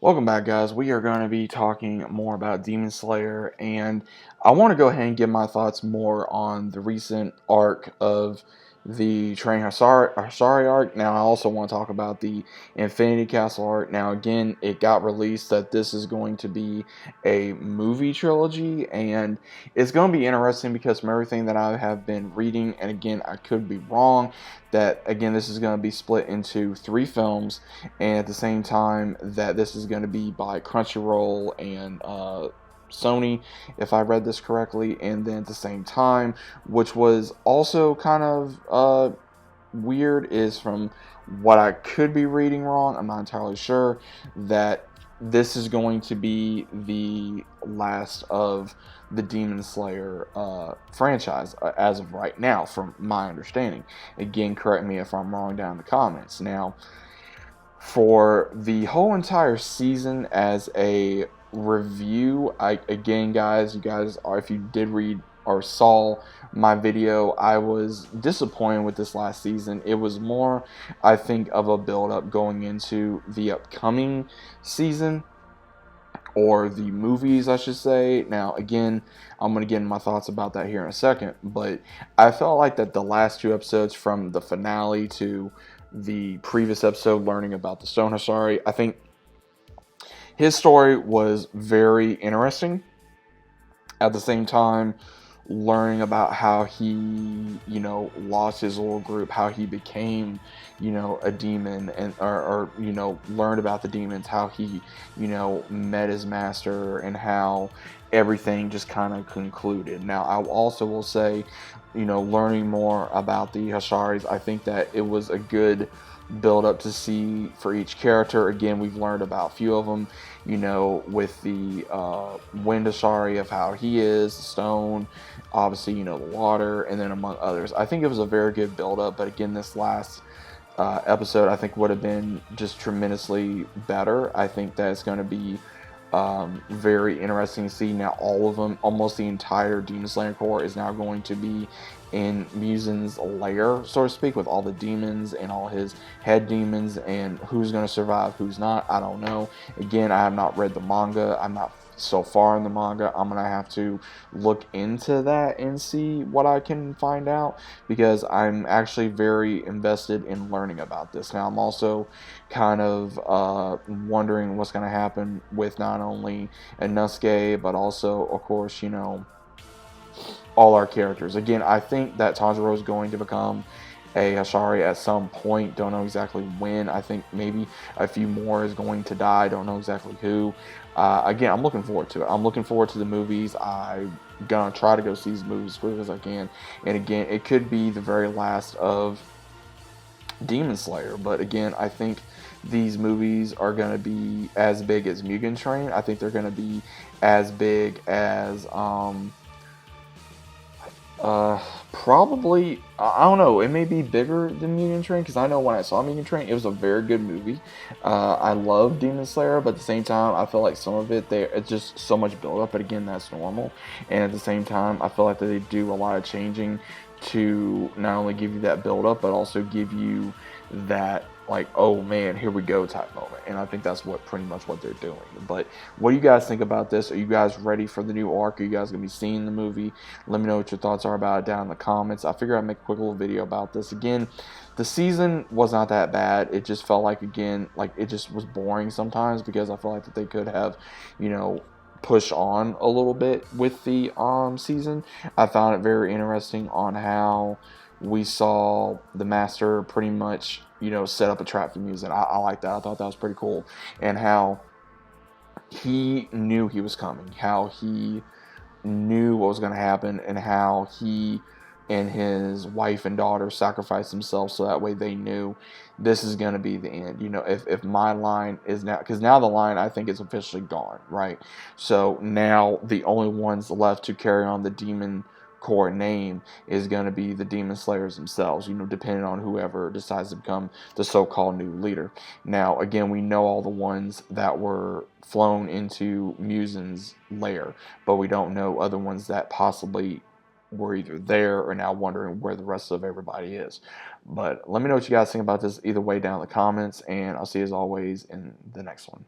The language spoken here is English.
Welcome back, guys. We are going to be talking more about Demon Slayer, and I want to go ahead and give my thoughts more on the recent arc of the Train Hasari arc. Now, I also want to talk about the Infinity Castle arc. Now, again, it got released that this is going to be a movie trilogy, and it's going to be interesting because from everything that I have been reading, and again, I could be wrong, that again, this is going to be split into 3 films, and at the same time that this is going to be by Crunchyroll and Sony, if I read this correctly, and then at the same time, which was also kind of weird, is from what I could be reading wrong, I'm not entirely sure, that this is going to be the last of the Demon Slayer franchise as of right now, from my understanding. Again, correct me if I'm wrong down in the comments. Now, for the whole entire season as a review, again, guys, you guys are, if you did read or saw my video, I was disappointed with this last season. It was more, I think, of a build up going into the upcoming season, or the movies, I should say. Now, again, I'm going to get into my thoughts about that here in a second, but I felt like that the last 2 episodes, from the finale to the previous episode learning about the Stone Hasari, I think his story was very interesting. At the same time, learning about how he, lost his little group, how he became, a demon, and or learned about the demons, how he, met his master, and how everything just kind of concluded. Now, I also will say, learning more about the Hasharis, I think that it was a good build up to see for each character. Again, we've learned about a few of them, with the Wind Ashari, of how he is, the stone, obviously, the water, and then among others. I think it was a very good build up, but again, this last episode, I think, would have been just tremendously better. I think that it's going to be very interesting to see. Now, all of them, almost the entire Demon Slayer Corps, is now going to be in Muzen's lair, so to speak, with all the demons and all his head demons, and who's going to survive, who's not, I don't know. Again, I have not read the manga. I'm not so far in the manga. I'm going to have to look into that and see what I can find out, because I'm actually very invested in learning about this. Now, I'm also kind of wondering what's going to happen with not only Inosuke, but also, of course, all our characters. Again, I think that Tanjiro is going to become a Hashari at some point. Don't know exactly when. I think maybe a few more is going to die. Don't know exactly who. Again, I'm looking forward to it. I'm looking forward to the movies. I'm gonna try to go see these movies as quick as I can. And again, it could be the very last of Demon Slayer. But again, I think these movies are going to be as big as Mugen Train. I think they're going to be as big as probably, I don't know, it may be bigger than Mugen Train, because I know when I saw Mugen Train, it was a very good movie. I love Demon Slayer, but at the same time, I feel like some of it's just so much build up, but again, that's normal. And at the same time, I feel like that they do a lot of changing to not only give you that build up, but also give you that, like, oh man, here we go type moment. And I think that's pretty much what they're doing. But what do you guys think about this? Are you guys ready for the new arc? Are you guys gonna be seeing the movie? Let me know what your thoughts are about it down in the comments. I figured I'd make a quick little video about this. Again, the season was not that bad. It just felt like, again, like it just was boring sometimes, because I feel like that they could have, push on a little bit with the season. I found it very interesting on how we saw the master pretty much, set up a trap for Muzen. I like that. I thought that was pretty cool. And how he knew he was coming, how he knew what was going to happen, and how he and his wife and daughter sacrificed themselves so that way they knew this is going to be the end. If my line is now, because now the line, I think, is officially gone, right? So now the only ones left to carry on the Demon Core name is going to be the Demon Slayers themselves, depending on whoever decides to become the so-called new leader. Now, again, we know all the ones that were flown into Muzen's lair, but we don't know other ones that possibly were either there or now wondering where the rest of everybody is. But let me know what you guys think about this either way down in the comments, and I'll see you as always in the next one.